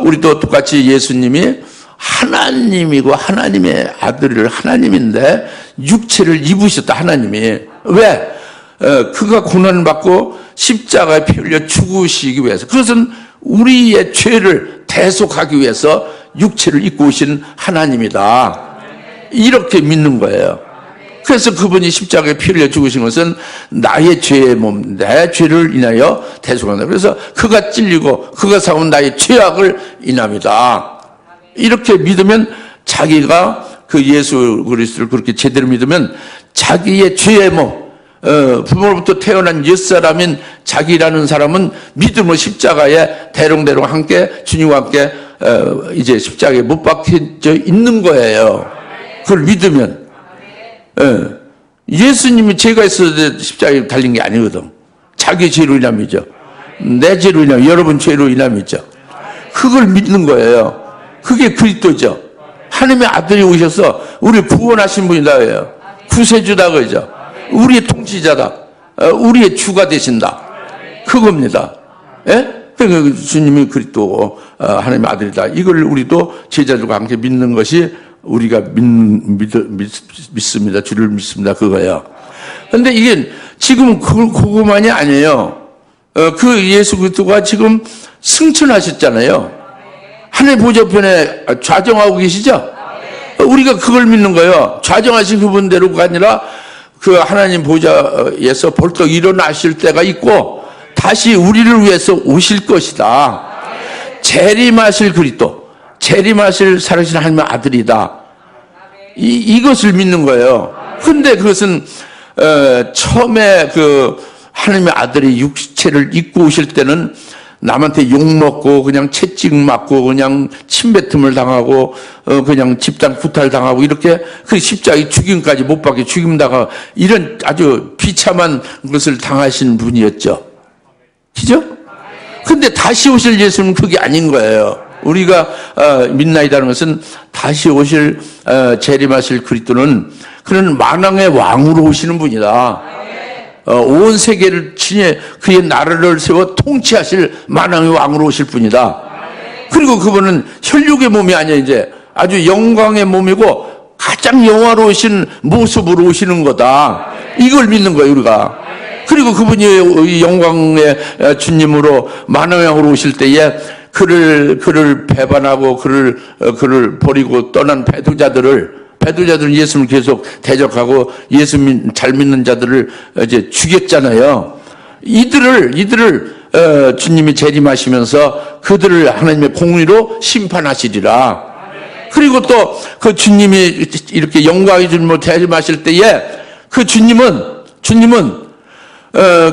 우리도 똑같이 예수님이 하나님이고 하나님의 아들을 하나님인데 육체를 입으셨다. 하나님이 왜? 그가 고난을 받고 십자가에 피 흘려 죽으시기 위해서, 그것은 우리의 죄를 대속하기 위해서 육체를 입고 오신 하나님이다. 이렇게 믿는 거예요. 그래서 그분이 십자가에 피 흘려 죽으신 것은 나의 죄의 몸, 나의 죄를 인하여 대속한다. 그래서 그가 찔리고 그가 사온 나의 죄악을 인합니다. 이렇게 믿으면, 자기가 그 예수 그리스도를 그렇게 제대로 믿으면 자기의 죄의 몸, 부모로부터 태어난 옛사람인 자기라는 사람은 믿음으로 십자가에 대롱대롱 함께 주님과 함께 이제 십자가에 못 박혀져 있는 거예요. 그걸 믿으면. 예수님이 죄가 있어서 십자가에 달린 게 아니거든. 자기 죄로 인함이죠. 내 죄로 인함, 여러분 죄로 인함이죠. 그걸 믿는 거예요. 그게 그리스도죠. 하나님의 아들이 오셔서 우리를 구원하신 분이다. 구세주다 그러죠. 우리의 통치자다. 우리의 주가 되신다. 그겁니다. 예? 그러니까 주님이 그리스도 하나님의 아들이다. 이걸 우리도 제자들과 함께 믿는 것이 우리가 믿습니다. 주를 믿습니다. 그거예요. 근데 이게 지금 그것만이 아니에요. 그 예수 그리스도가 지금 승천하셨잖아요. 하늘 보좌편에 좌정하고 계시죠? 우리가 그걸 믿는 거예요. 좌정하신 그분대로가 아니라 그 하나님 보좌에서 벌떡 일어나실 때가 있고 다시 우리를 위해서 오실 것이다. 재림하실 그리스도, 재림하실 살아계신 하나님의 아들이다. 이것을 믿는 거예요. 근데 그것은 처음에 그 하나님의 아들이 육체를 입고 오실 때는 남한테 욕먹고 그냥 채찍 맞고 그냥 침뱉음을 당하고 그냥 집단 구탈당하고 이렇게 그 십자가에 죽임까지 못 박혀 죽임당하고 이런 아주 비참한 것을 당하신 분이었죠. 그죠? 근데 다시 오실 예수는 그게 아닌 거예요. 우리가 믿나이다는 것은 다시 오실 재림하실 그리스도는 그는 만왕의 왕으로 오시는 분이다. 온 세계를 친히 그의 나라를 세워 통치하실 만왕의 왕으로 오실 분이다. 그리고 그분은 혈육의 몸이 아니야. 이제 아주 영광의 몸이고 가장 영화로우신 모습으로 오시는 거다. 이걸 믿는 거예요, 우리가. 그리고 그분이 영광의 주님으로 만왕의 왕으로 오실 때에 그를 배반하고 그를 버리고 떠난 배도자들은 예수님을 계속 대적하고 예수 잘 믿는 자들을 이제 죽였잖아요. 이들을 주님이 재림하시면서 그들을 하나님의 공의로 심판하시리라. 그리고 또 그 주님이 이렇게 영광의 주님으로 재림하실 때에 그 주님은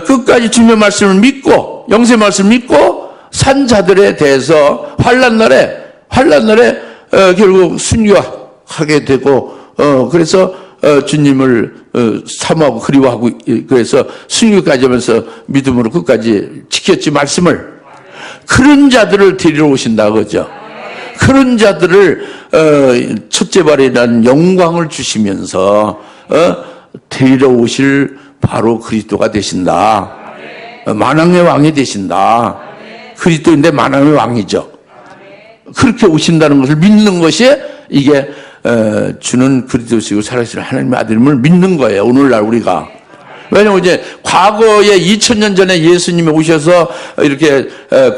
끝까지 주님의 말씀을 믿고 영생 말씀을 믿고 산 자들에 대해서 환난 날에 결국 순교하게 되고 그래서 주님을 사모하고 그리워하고 그래서 순교까지 하면서 믿음으로 끝까지 지켰지 말씀을. 그런 자들을 데리러 오신다 그죠. 그런 자들을 첫째 발이라는 영광을 주시면서 데리러 오실 바로 그리스도가 되신다. 만왕의 왕이 되신다. 그리스도인데 만왕의 왕이죠. 그렇게 오신다는 것을 믿는 것이 이게 주는 그리스도시고 살아계신 하나님의 아들임을 믿는 거예요. 오늘날 우리가. 왜냐하면 이제 과거에 2000년 전에 예수님이 오셔서 이렇게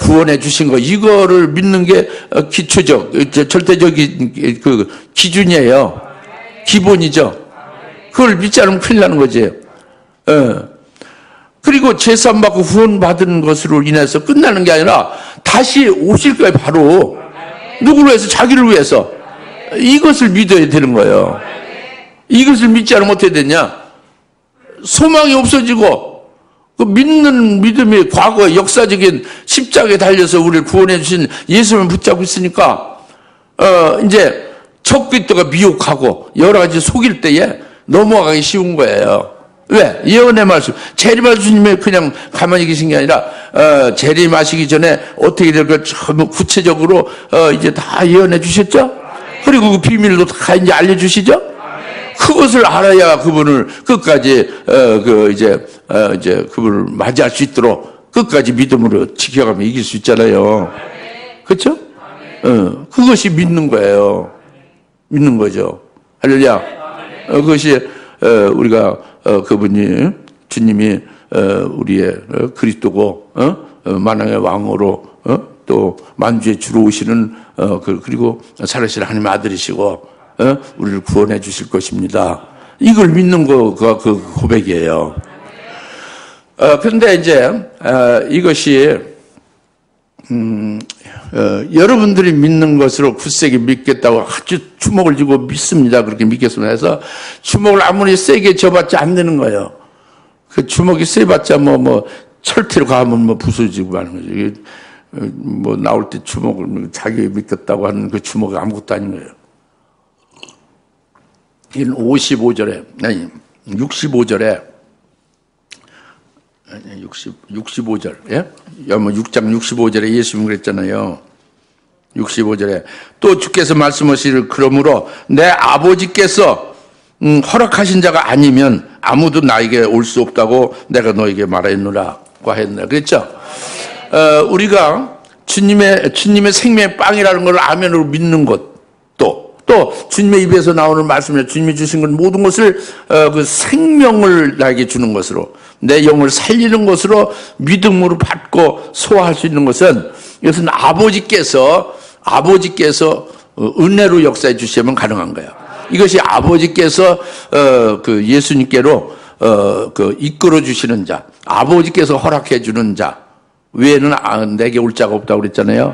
구원해 주신 거 이거를 믿는 게 기초적, 절대적인 그 기준이에요. 기본이죠. 그걸 믿지 않으면 큰일 나는 거지. 그리고 제사 받고 후원 받은 것으로 인해서 끝나는 게 아니라 다시 오실 거예요. 바로 누구를 위해서? 자기를 위해서. 이것을 믿어야 되는 거예요. 이것을 믿지 않으면 어떻게 되냐? 소망이 없어지고 그 믿는 믿음이 과거 역사적인 십자가에 달려서 우리를 구원해 주신 예수님을 붙잡고 있으니까 이제 적 그리스도가 미혹하고 여러 가지 속일 때에 넘어가기 쉬운 거예요. 왜? 예언의 말씀. 재림하실 주님이 그냥 가만히 계신 게 아니라, 재림하시기 전에 어떻게 될까 구체적으로, 이제 다 예언해 주셨죠? 그리고 그 비밀도 다 이제 알려주시죠? 그것을 알아야 그분을 끝까지, 이제 그분을 맞이할 수 있도록 끝까지 믿음으로 지켜가면 이길 수 있잖아요. 그렇죠? 그것이 믿는 거예요. 믿는 거죠. 할렐루야. 그것이, 우리가 그분이 주님이 우리의 그리스도고 만왕의 왕으로 또 만주의 주로 오시는 그리고 살아계신 하나님의 아들이시고 우리를 구원해 주실 것입니다. 이걸 믿는 거가 그 고백이에요. 그런데 이제 이것이 여러분들이 믿는 것으로 굳세게 믿겠다고 아주 주먹을 쥐고 믿습니다. 그렇게 믿겠습니다. 해서 주먹을 아무리 세게 쥐어봤자 안 되는 거예요. 그 주먹이 세봤자 뭐 철퇴로 가면 뭐 부서지고 하는 거죠. 이게 뭐 나올 때 주먹을 자기 믿겠다고 하는 그 주먹이 아무것도 아닌 거예요. 이건 55절에, 아니, 65절에, 65절, 예? 뭐 6장 65절에 예수님 그랬잖아요. 65절에. 또 주께서 말씀하시기를 그러므로 내 아버지께서 허락하신 자가 아니면 아무도 나에게 올 수 없다고 내가 너에게 말했노라고 했네. 그랬죠? 우리가 주님의 생명의 빵이라는 걸 아멘으로 믿는 것, 또 주님의 입에서 나오는 말씀에 주님이 주신 것 모든 것을 그 생명을 나에게 주는 것으로 내 영을 살리는 것으로 믿음으로 받고 소화할 수 있는 것은 이것은 아버지께서 은혜로 역사해 주시면 가능한 거예요. 이것이 아버지께서 그 예수님께로 그 이끌어 주시는 자, 아버지께서 허락해 주는 자 외에는 내게 올 자가 없다고 그랬잖아요.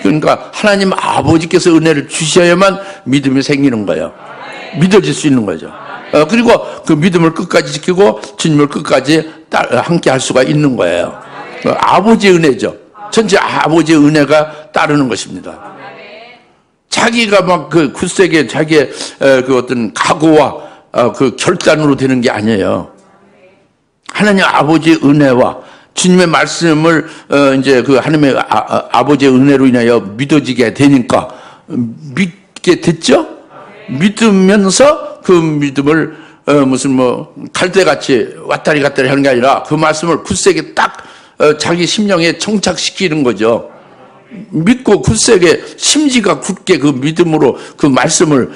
그러니까 하나님 아버지께서 은혜를 주셔야만 믿음이 생기는 거예요. 믿어질 수 있는 거죠. 그리고 그 믿음을 끝까지 지키고 주님을 끝까지 함께 할 수가 있는 거예요. 아버지의 은혜죠. 전체 아버지의 은혜가 따르는 것입니다. 자기가 막 그 굳세게 자기의 그 어떤 각오와 그 결단으로 되는 게 아니에요. 하나님 아버지의 은혜와 주님의 말씀을 이제 그 하나님의 아버지의 은혜로 인하여 믿어지게 되니까 믿게 됐죠? 믿으면서 그 믿음을 무슨 뭐 갈대같이 왔다리 갔다리 하는 게 아니라 그 말씀을 굳세게 딱 자기 심령에 정착시키는 거죠. 믿고 굳세게 심지가 굳게 그 믿음으로 그 말씀을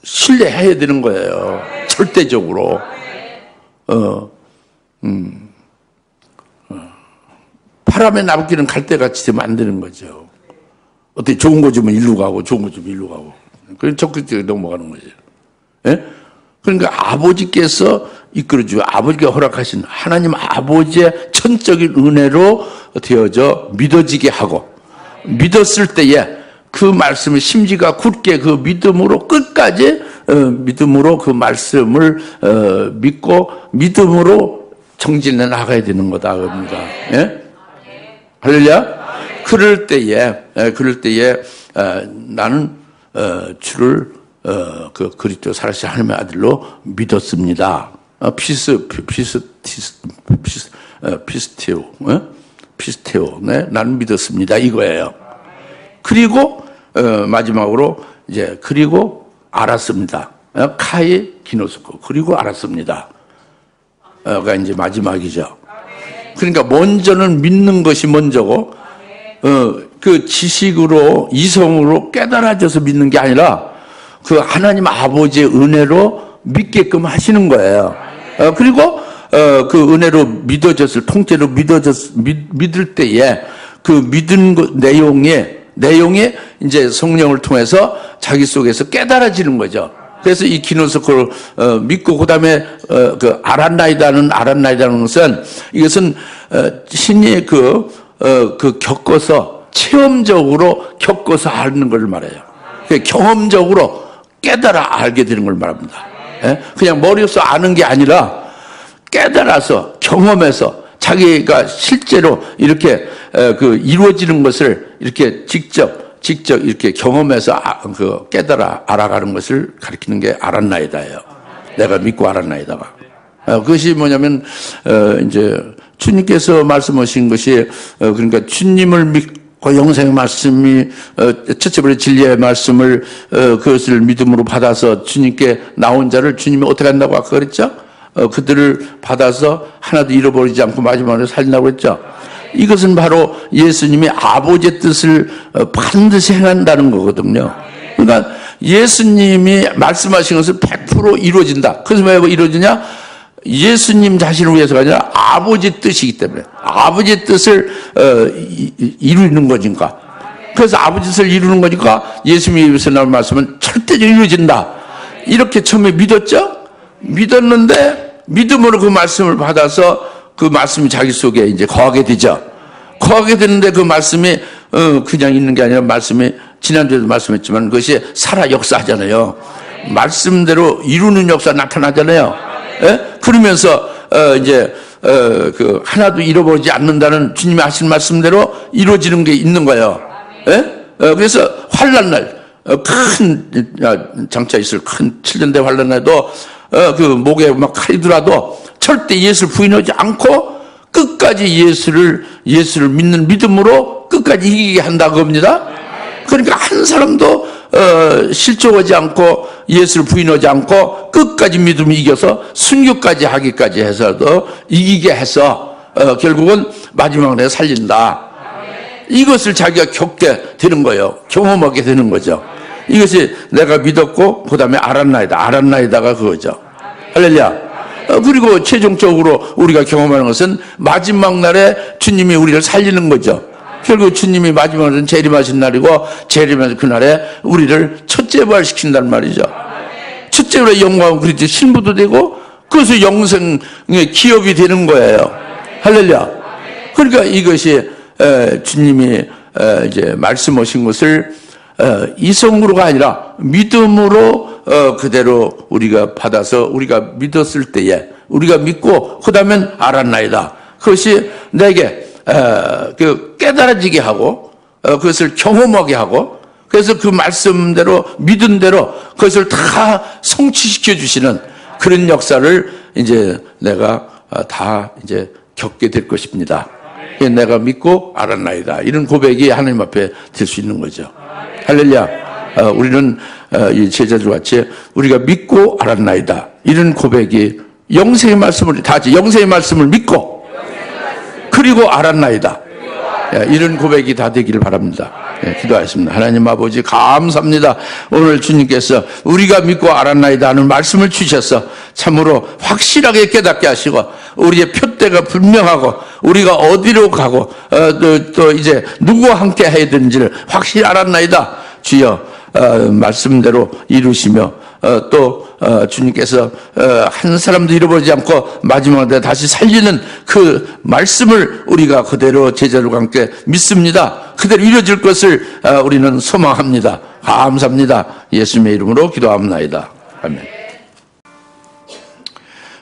신뢰해야 되는 거예요. 절대적으로. 바람에 나부끼는 갈대같이 되면 안 되는 거죠. 어떻게 좋은 거 주면 일로 가고 좋은 거 주면 일로 가고 그래서 적극적으로 넘어가는 거죠. 예? 그러니까 아버지께서 이끌어주고 아버지가 허락하신 하나님 아버지의 천적인 은혜로 되어져 믿어지게 하고 믿었을 때에 그 말씀을 심지가 굳게 그 믿음으로 끝까지 믿음으로 그 말씀을 믿고 믿음으로 정진해 나가야 되는 거다 그럽니다. 예? 할렐루야. 그럴 때에 나는 주를 그 그리스도 살아계신 하나님의 아들로 믿었습니다. 피스테오. 네, 나는 믿었습니다. 이거예요. 그리고 마지막으로 이제 그리고 알았습니다. 카이 기노스코. 그리고 알았습니다. 가 이제 마지막이죠. 그러니까 먼저는 믿는 것이 먼저고 그 지식으로 이성으로 깨달아져서 믿는 게 아니라 그 하나님 아버지의 은혜로 믿게끔 하시는 거예요. 그리고 그 은혜로 통째로 믿을 때에 그 믿은 내용이 이제 성령을 통해서 자기 속에서 깨달아지는 거죠. 그래서 이 기노스코를 믿고 그다음에 그 알았나이다는 것은 이것은 신이 그 겪어서 체험적으로 겪어서 아는 걸 말해요. 경험적으로 깨달아 알게 되는 걸 말합니다. 그냥 머리로서 아는 게 아니라 깨달아서 경험해서 자기가 실제로 이렇게 그 이루어지는 것을 이렇게 직접 이렇게 경험해서 그 깨달아 알아가는 것을 가리키는 게 알았나이다예요. 내가 믿고 알았나이다가. 그것이 뭐냐면 이제 주님께서 말씀하신 것이 그러니까 주님을 믿고 영생의 말씀이 첫째번째 진리의 말씀을 그것을 믿음으로 받아서 주님께 나온 자를 주님이 어떻게 한다고 아까 그랬죠? 그들을 받아서 하나도 잃어버리지 않고 마지막으로 살린다고 했죠. 이것은 바로 예수님이 아버지의 뜻을 반드시 행한다는 거거든요. 그러니까 예수님이 말씀하신 것은 100% 이루어진다. 그래서 왜 이루어지냐? 예수님 자신을 위해서가 아니라 아버지 뜻이기 때문에 아버지 뜻을 이루는 거니까. 그래서 아버지 뜻을 이루는 거니까 예수님에서 나온 말씀은 절대적으로 이루어진다. 이렇게 처음에 믿었죠? 믿었는데 믿음으로 그 말씀을 받아서 그 말씀이 자기 속에 이제 거하게 되죠. 거하게 되는데 그 말씀이 그냥 있는 게 아니라 말씀이 지난주에도 말씀했지만 그것이 살아 역사하잖아요. 말씀대로 이루는 역사 나타나잖아요. 예? 그러면서 이제 그 하나도 잃어버리지 않는다는 주님이 하신 말씀대로 이루어지는 게 있는 거예요. 예? 그래서 환난날 큰 장차 있을 큰 7년대 환난에도 그 목에 막 칼이더라도 절대 예수를 부인하지 않고 끝까지 예수를 믿는 믿음으로 끝까지 이기게 한다 그겁니다. 그러니까 한 사람도 실족하지 않고 예수를 부인하지 않고 끝까지 믿음을 이겨서 순교까지 하기까지 해서도 이기게 해서 결국은 마지막 날에 살린다. 이것을 자기가 겪게 되는 거예요. 경험하게 되는 거죠. 이것이 내가 믿었고 그 다음에 알았나이다가 그거죠. 할렐루야. 그리고 최종적으로 우리가 경험하는 것은 마지막 날에 주님이 우리를 살리는 거죠. 결국 주님이 마지막 날은 재림하신 날이고 재림하신 그날에 우리를 첫째 부활시킨다는 말이죠. 첫째로 영광은 그리스도 신부도 되고 그것이 영생의 기업이 되는 거예요. 할렐루야. 그러니까 이것이 주님이 이제 말씀하신 것을 이성으로가 아니라 믿음으로 그대로 우리가 받아서 우리가 믿었을 때에 우리가 믿고 그다음엔 알았나이다. 그것이 내게 그 깨달아지게 하고 그것을 경험하게 하고 그래서 그 말씀대로 믿은 대로 그것을 다 성취시켜 주시는 그런 역사를 이제 내가 다 이제 겪게 될 것입니다. 내가 믿고 알았나이다. 이런 고백이 하나님 앞에 될 수 있는 거죠. 할렐루야. 우리는 이 제자들 같이 우리가 믿고 알았나이다. 이런 고백이 영생의 말씀을 다 같이 영생의 말씀을 믿고 그리고 알았나이다. 이런 고백이 다 되기를 바랍니다. 기도하겠습니다. 하나님 아버지 감사합니다. 오늘 주님께서 우리가 믿고 알았나이다 하는 말씀을 주셔서 참으로 확실하게 깨닫게 하시고 우리의 표대가 분명하고 우리가 어디로 가고 또 이제 누구와 함께 해야 되는지를 확실히 알았나이다. 주여 말씀대로 이루시며 또 주님께서 한 사람도 잃어버리지 않고 마지막에 다시 살리는 그 말씀을 우리가 그대로 제자들과 함께 믿습니다. 그대로 이루어질 것을 우리는 소망합니다. 감사합니다. 예수님의 이름으로 기도합나이다. 아멘.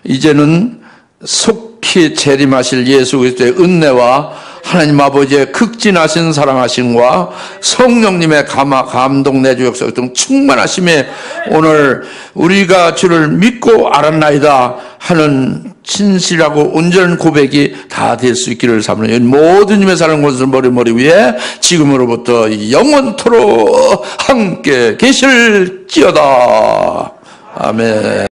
이제는 속히 재림하실 예수 그리스도의 은혜와 하나님 아버지의 극진하신 사랑하심과 성령님의 감동 내주 역사 등 충만하심에 오늘 우리가 주를 믿고 알았나이다 하는 진실하고 온전한 고백이 다 될 수 있기를 사모니 모든 님의 사는 곳을 머리 위에 지금으로부터 영원토록 함께 계실지어다. 아멘.